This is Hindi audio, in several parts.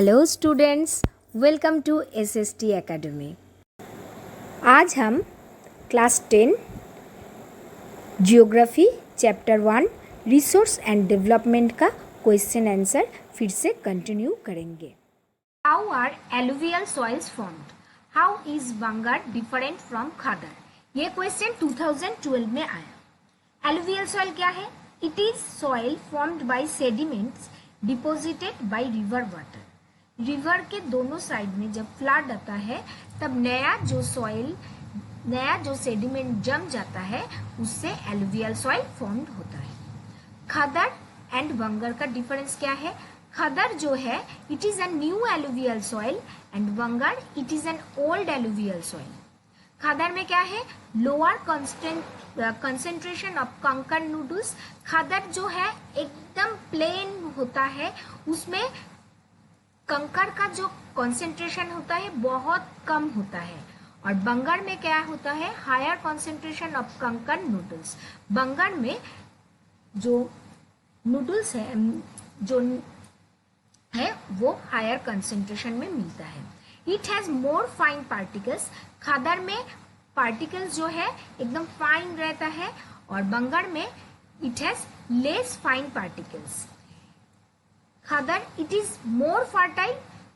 Hello students, welcome to SST academy. आज हम class 10 geography chapter 1 resource and development का क्वेश्चन आंसर फिर से कंटिन्यू करेंगे। How are alluvial soils formed? How is bangar different from khadar? ये क्वेश्चन 2012 में आया। एलुवियल सॉइल क्या है? It is soil formed by sediments deposited by river water. River के दोनों साइड में जब फ्लड आता है तब नया जो सेडिमेंट जम जाता है उससे एलुवियल सॉइल फॉर्म्ड होता है। खदर एंड बंगर का डिफरेंस क्या है? खदर जो है it is a new alluvial soil and bangar it is an old alluvial soil. Khadar में क्या है? Lower concentration of kankar nodules. Khadar जो है एकदम प्लेन होता है, उसमें कंकर का जो कंसेंट्रेशन होता है बहुत कम होता है। और बंगाल में क्या होता है? Higher concentration of kankar noodles. Bengal में जो नूडल्स है वो हायर कंसेंट्रेशन में मिलता है। It has more fine particles. Khadar में पार्टिकल्स जो है एकदम फाइन रहता है और बंगाल में it has less fine particles. Khadar it is more fertile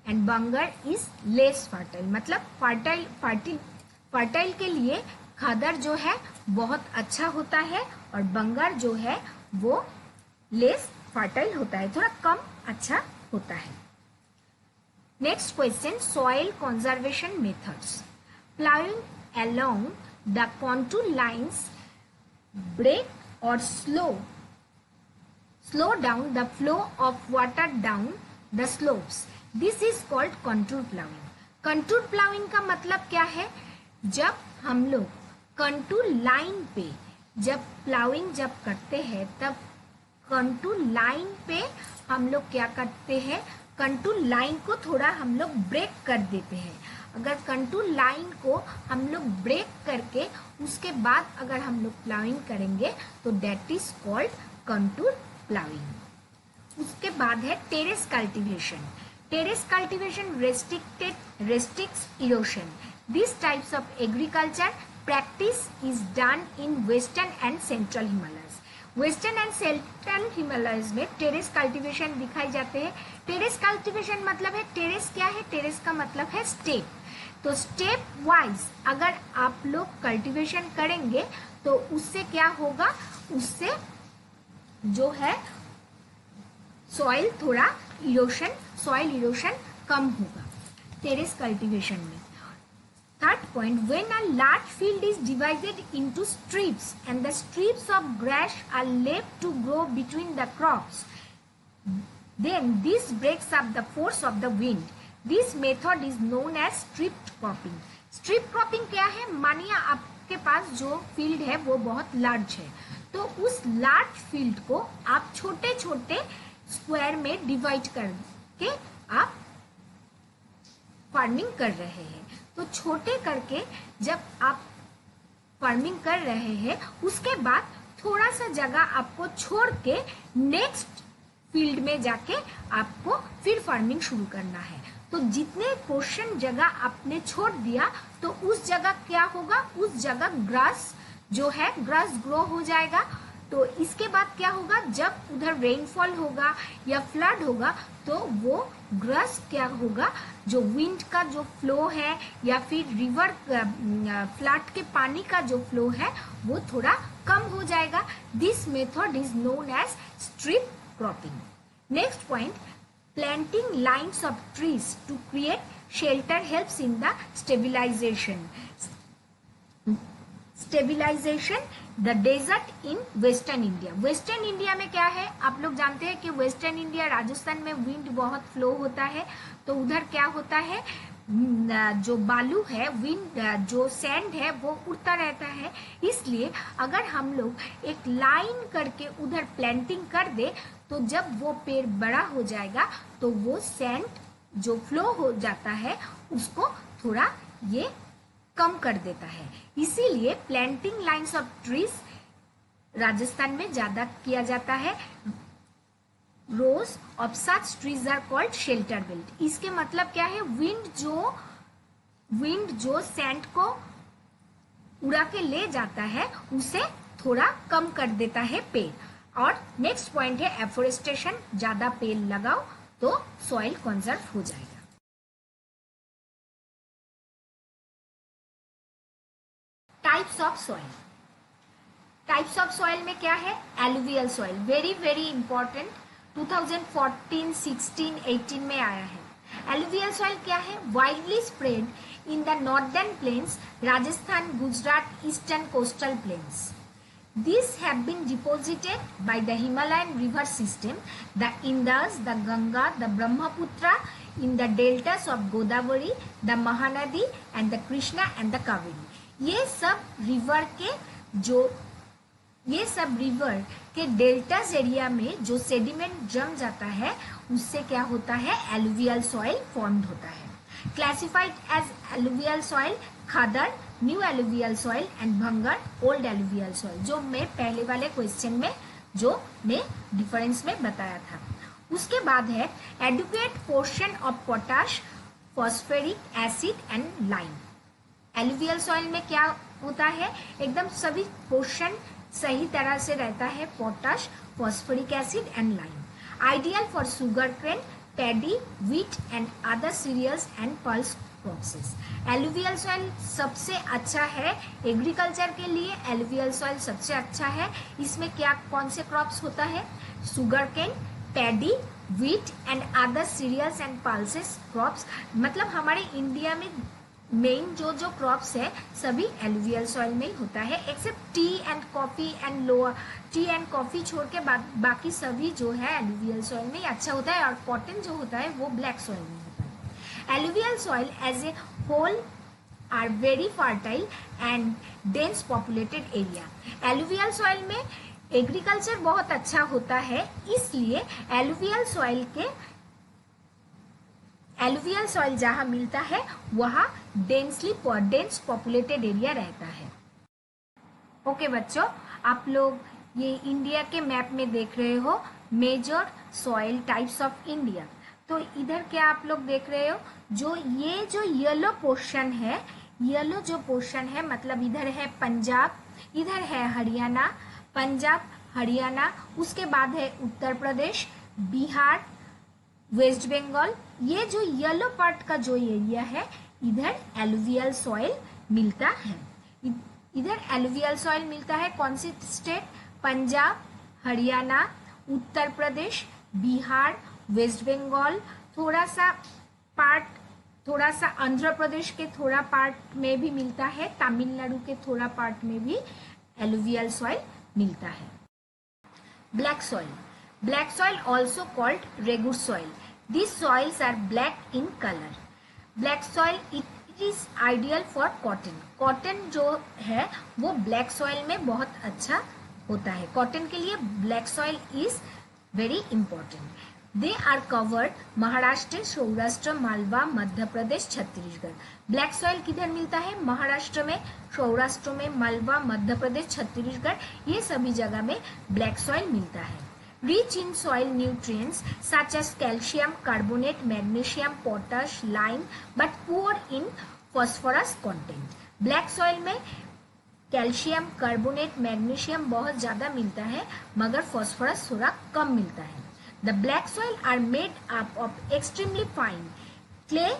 and bangar is less fertile. मतलब फर्टाइल के लिए खादर जो है बहुत अच्छा होता है और बंगर जो है वो लेस फर्टाइल होता है, थोड़ा कम अच्छा होता है। Next question, soil conservation methods. Ploughing along the contour lines break or slow down the flow of water down the slopes. This is called contour plowing. Contour plowing का मतलब क्या है? जब हम लोग कंटूर लाइन पे जब प्लाउइंग करते हैं तब कंटूर लाइन पे हम लोग क्या करते हैं? कंटूर लाइन को थोड़ा हम लोग ब्रेक कर देते हैं। अगर कंटूर लाइन को हम लोग ब्रेक करके उसके बाद अगर हम लोग प्लाउइंग करेंगे तो that is called contour ploughing. उसके बाद है terrace cultivation. Terrace cultivation restricts erosion. These types of agriculture practice is done in western and central Himalayas. Western and central Himalayas में टेरेस कल्टीवेशन दिखाई जाते हैं। टेरेस कल्टीवेशन मतलब है, टेरेस क्या है? टेरेस का मतलब है स्टेप। तो स्टेप वाइज अगर आप लोग कल्टीवेशन करेंगे तो उससे क्या होगा? उससे जो है सॉइल इरोशन कम होगा टेरेस कल्टीवेशन में। Third point, when a large field is divided into strips and the strips of grass are left to grow between the crops, then this breaks up the force of the wind. This method is known as strip cropping. Strip cropping क्या है? मानिए आपके पास जो फील्ड है वो बहुत लार्ज है, तो उस लार्ज फील्ड को आप छोटे छोटे स्क्वायर में डिवाइड करके आप फार्मिंग कर रहे हैं। तो छोटे करके जब आप फार्मिंग कर रहे हैं उसके बाद थोड़ा सा जगह आपको छोड़ के नेक्स्ट फील्ड में जाके आपको फिर फार्मिंग शुरू करना है। तो जितने पोर्शन जगह आपने छोड़ दिया तो उस जगह क्या होगा? उस जगह ग्रास ग्रो हो जाएगा। तो इसके बाद क्या होगा? जब उधर रेनफॉल होगा या फ्लड होगा तो वो ग्रास क्या होगा? जो विंड का जो फ्लो है या फिर रिवर फ्लड के पानी का जो फ्लो है वो थोड़ा कम हो जाएगा। This method is known as strip cropping. Next point, planting lines of trees to create shelter helps in the stabilisation the desert in western India. Western India में क्या है? आप लोग जानते हैं कि वेस्टर्न इंडिया राजस्थान में विंड बहुत फ्लो होता है, तो उधर क्या होता है? जो बालू है, विंड जो सैंड है वो उड़ता रहता है। इसलिए अगर हम लोग एक लाइन करके उधर प्लांटिंग कर दे तो जब वो पेड़ बड़ा हो जाएगा तो वो सैंड जो फ्लो हो जाता है उसको थोड़ा ये कम कर देता है। इसीलिए planting lines of trees Rajasthan में ज्यादा किया जाता है। Rows of such trees are called shelter belt. इसके मतलब क्या है, विंड जो सैंड को उड़ा के ले जाता है उसे थोड़ा कम कर देता है पेड़। और नेक्स्ट पॉइंट है एफोरेस्टेशन, ज्यादा पेड़ लगाओ तो सॉइल कंजर्व हो जाएगा। Types of soil, types of soil में क्या है, alluvial soil, very very important, 2014, 16, 18 में आया है। एलुवियल सॉइल क्या है, widely spread in the northern plains, Rajasthan, Gujarat, eastern coastal planes. These have been deposited by the Himalayan river system, the Indus, the Ganga, the Brahmaputra, in the deltas of Godavari, the Mahanadi and the Krishna and the Kaveri। ये सब रिवर के डेल्टास एरिया में जो सेडिमेंट जम जाता है उससे क्या होता है, एलुवियल सॉइल फॉर्म्ड होता है। Classified as alluvial soil, khadar new alluvial soil and bhangar old alluvial soil, जो मैं पहले वाले क्वेश्चन में जो मैं डिफरेंस में बताया था। उसके बाद है adequate portion of potash, phosphoric acid and lime. Alluvial soil में क्या होता है, एकदम सभी पोर्शन सही तरह से रहता है, potash, phosphoric acid and lime. Ideal for sugar cane, paddy, wheat and other cereals and pulse crops. Alluvial soil सबसे अच्छा है एग्रीकल्चर के लिए, एलुवियल सॉइल सबसे अच्छा है। इसमें क्या कौन से क्रॉप्स होता है, sugar cane, paddy, wheat and other cereals and pulses crops. मतलब हमारे इंडिया में मेन जो क्रॉप्स है सभी एलुवियल सॉइल में ही होता है, except tea and coffee and lower, tea and coffee छोड़ के बाकी सभी जो है एलुवियल सॉइल में ही अच्छा होता है, और कॉटन जो होता है वो ब्लैक सॉइल में होता है। Alluvial soil as a whole are very fertile and dense populated area. Alluvial soil में एग्रीकल्चर बहुत अच्छा होता है, इसलिए एलुवियल सॉइल जहां मिलता है वहां डेंस पॉपुलेटेड एरिया रहता है। ओके बच्चों, आप लोग ये इंडिया के मैप में देख रहे हो major soil types of India. तो इधर क्या आप लोग देख रहे हो, जो येलो पोर्शन है, येलो जो पोर्शन है मतलब इधर है पंजाब, इधर है हरियाणा, पंजाब हरियाणा, उसके बाद है उत्तर प्रदेश, बिहार, वेस्ट बंगाल। ये जो येलो पार्ट का जो एरिया है इधर एलुवियल सॉइल मिलता है। इधर एलुवियल सॉइल मिलता है कौन सी स्टेट, पंजाब, हरियाणा, उत्तर प्रदेश, बिहार, वेस्ट बंगाल, थोड़ा सा आंध्र प्रदेश के थोड़ा पार्ट में भी मिलता है, तमिलनाडु के थोड़ा पार्ट में भी एलुवियल सॉइल मिलता है। Black soil, black soil also called regur soil. These soils are black in color. Black soil it is ideal for cotton. Cotton जो है वो black soil में बहुत अच्छा होता है। cotton के लिए black soil is very important. They are covered Maharashtra, Saurashtra, Malwa, Madhya Pradesh, Chhattisgarh. Black soil किधर मिलता है, महाराष्ट्र में, सौराष्ट्र में, मालवा, मध्य प्रदेश, छत्तीसगढ़, ये सभी जगह में ब्लैक सॉइल मिलता है। Rich in soil nutrients such as calcium, carbonate, magnesium, potash, lime, but poor in phosphorus content. Black soil में कैल्शियम, कार्बोनेट, मैग्नीशियम बहुत ज़्यादा मिलता है मगर फॉस्फोरस थोड़ा कम मिलता है। The black soil are made up of extremely fine clay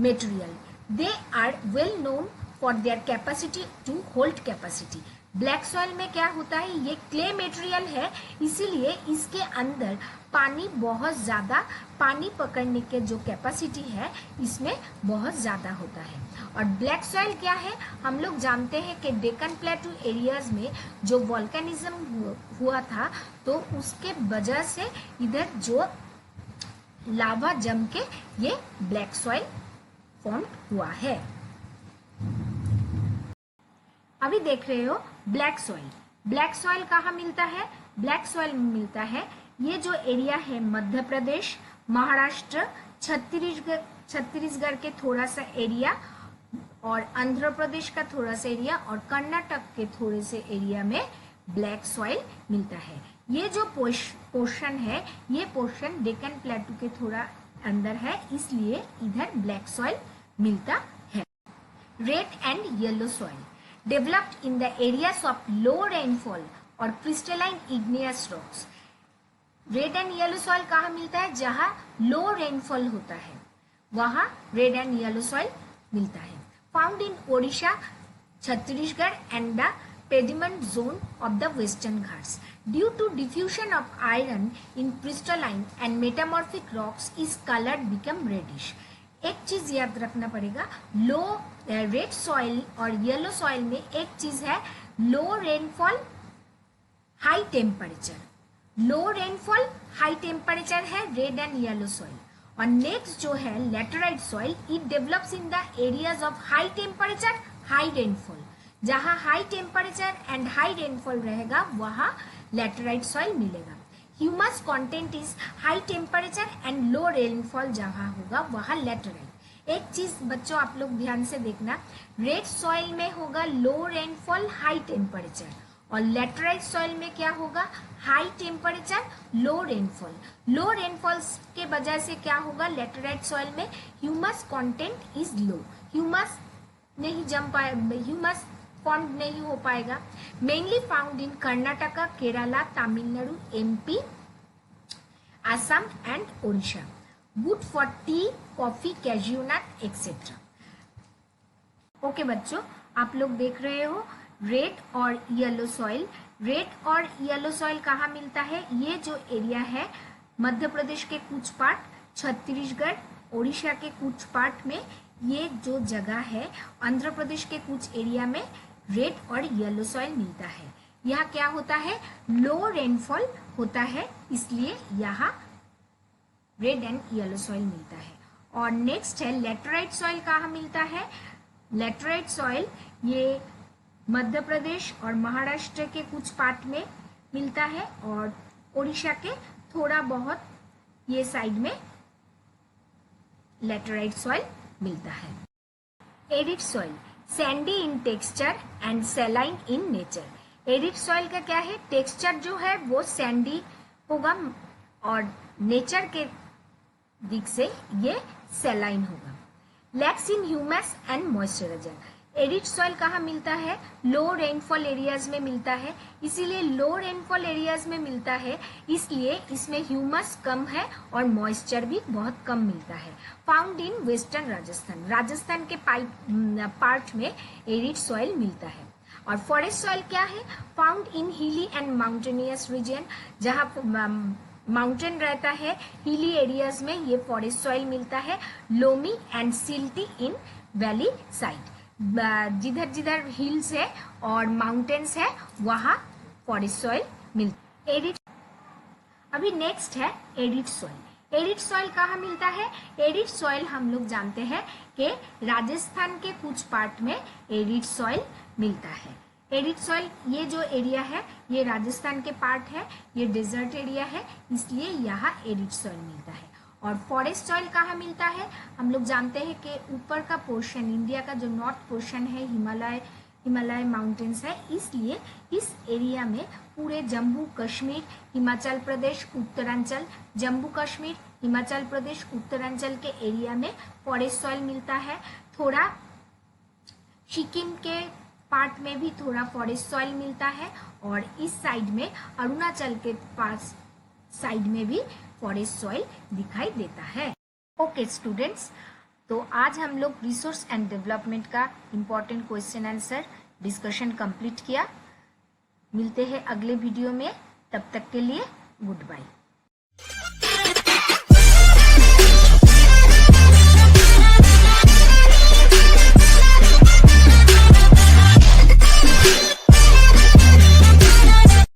material. They are well known for their capacity to hold capacity. Black soil में क्या होता है, ये क्ले मटेरियल है, इसीलिए इसके अंदर पानी बहुत ज़्यादा, पानी पकड़ने के जो कैपेसिटी है इसमें बहुत ज़्यादा होता है। और ब्लैक सॉइल क्या है, हम लोग जानते हैं कि डेक्कन प्लेटू एरियाज में जो वॉल्केनिज्म हुआ था तो उसके वजह से इधर जो लावा जम के ये ब्लैक सॉइल फॉर्म हुआ है। अभी देख रहे हो ब्लैक सॉइल। ब्लैक सॉइल कहाँ मिलता है, ब्लैक सॉइल मिलता है ये जो एरिया है मध्य प्रदेश, महाराष्ट्र, छत्तीसगढ़ के थोड़ा सा एरिया और आंध्र प्रदेश का थोड़ा सा एरिया और कर्नाटक के थोड़े से एरिया में ब्लैक सॉइल मिलता है। ये जो पोर्शन है, ये पोर्शन डेक्कन प्लेटू के थोड़ा अंदर है, इसलिए इधर ब्लैक सॉइल मिलता है। Red and yellow soil developed in the areas of low rainfall और crystalline igneous rocks. Red and yellow soil कहाँ मिलता है? जहाँ लो रेनफॉल होता है वहाँ रेड एंड येलो सॉइल मिलता है। Found in Odisha, Chhattisgarh and the pediment zone of the western Ghats. Due to diffusion of iron in crystalline and metamorphic rocks, is colored become reddish. एक चीज याद रखना पड़ेगा, लो रेड सॉइल और येलो सॉइल में एक चीज है, low rainfall high temperature. Low rainfall high temperature है रेड एंड येलो सॉइल। और नेक्स्ट जो है laterite soil, it develops in the areas of high temperature high rainfall. जहां high temperature and high rainfall रहेगा वहां लेटराइट सॉइल मिलेगा। Humus content is high temperature and low rainfall जहां होगा वहां लेटराइट। एक चीज बच्चों आप लोग ध्यान से देखना, रेड सॉइल में होगा लो रेनफॉल हाई टेम्परेचर और लेटराइट सॉइल में क्या होगा? High temperature low rainfall. Low rainfall के वजह से क्या होगा? लेटराइट सॉइल में humus content is low, humus नहीं जम पाए, ह्यूमस फॉर्म नहीं हो पाएगा। Mainly found in Karnataka, Kerala, Tamil Nadu, MP, Assam and Odisha. Good for tea, coffee, cashew nut etcetera. Okay बच्चों, आप लोग देख रहे हो रेड और येलो सॉइल। रेड और येलो सॉइल कहाँ मिलता है? ये जो एरिया है मध्य प्रदेश के कुछ पार्ट, छत्तीसगढ़, ओडिशा के कुछ पार्ट में, ये जो जगह है आंध्र प्रदेश के कुछ एरिया में रेड और येलो सॉइल मिलता है। यहाँ क्या होता है? लो रेनफॉल होता है, इसलिए यहाँ रेड एंड येलो सॉइल मिलता है। और नेक्स्ट है लेटराइट सॉइल कहाँ मिलता है? लेटराइट सॉइल ये मध्य प्रदेश और महाराष्ट्र के कुछ पार्ट में मिलता है और ओडिशा के थोड़ा बहुत ये साइड में लेटराइट सॉइल मिलता है। Arid soil Sandy in texture and saline in nature. Arid soil का क्या है? टेक्सचर जो है वो सैंडी होगा और नेचर के दिख से ये सैलाइन होगा। लैक्स इन humus and moisturiser. Arid soil कहाँ मिलता है? लो रेनफॉल एरियाज में मिलता है, इसीलिए लो रेनफॉल एरियाज में मिलता है, इसलिए इसमें ह्यूमस कम है और मॉइस्चर भी बहुत कम मिलता है। Found in western Rajasthan, Rajasthan के पार्ट में एरिड सॉइल मिलता है। और फॉरेस्ट सॉइल क्या है? फाउंड इन हिली एंड माउंटेनियस रीजन, जहाँ माउंटेन रहता है, हिली एरियाज में ये फॉरेस्ट सॉइल मिलता है। Loamy and silty in valley side, जिधर जिधर हिल्स है और माउंटेन्स है वहाँ फॉरेस्ट सॉइल मिलता है। एरिड, अभी नेक्स्ट है एरिड सॉइल। एरिड सॉइल कहाँ मिलता है? एरिड सॉइल हम लोग जानते हैं कि राजस्थान के कुछ पार्ट में एरिड सॉइल मिलता है। एरिड सॉइल ये जो एरिया है ये राजस्थान के पार्ट है, ये डेजर्ट एरिया है, इसलिए यहाँ एरिड सॉइल मिलता है। और फॉरेस्ट सॉइल कहाँ मिलता है? हम लोग जानते हैं कि ऊपर का पोर्शन, इंडिया का जो नॉर्थ पोर्शन है, हिमालय माउंटेन्स है, इसलिए इस एरिया में पूरे जम्मू कश्मीर, हिमाचल प्रदेश, उत्तरांचल, जम्मू कश्मीर, हिमाचल प्रदेश, उत्तरांचल के एरिया में फॉरेस्ट सॉइल मिलता है। थोड़ा सिक्किम के पार्ट में भी थोड़ा फॉरेस्ट सॉइल मिलता है और इस साइड में अरुणाचल के पास साइड में भी फॉरेस्ट सॉइल दिखाई देता है। ओके स्टूडेंट्स, तो आज हम लोग रिसोर्स एंड डेवलपमेंट का important question answer discussion complete किया। मिलते हैं अगले वीडियो में, तब तक के लिए गुड बाय।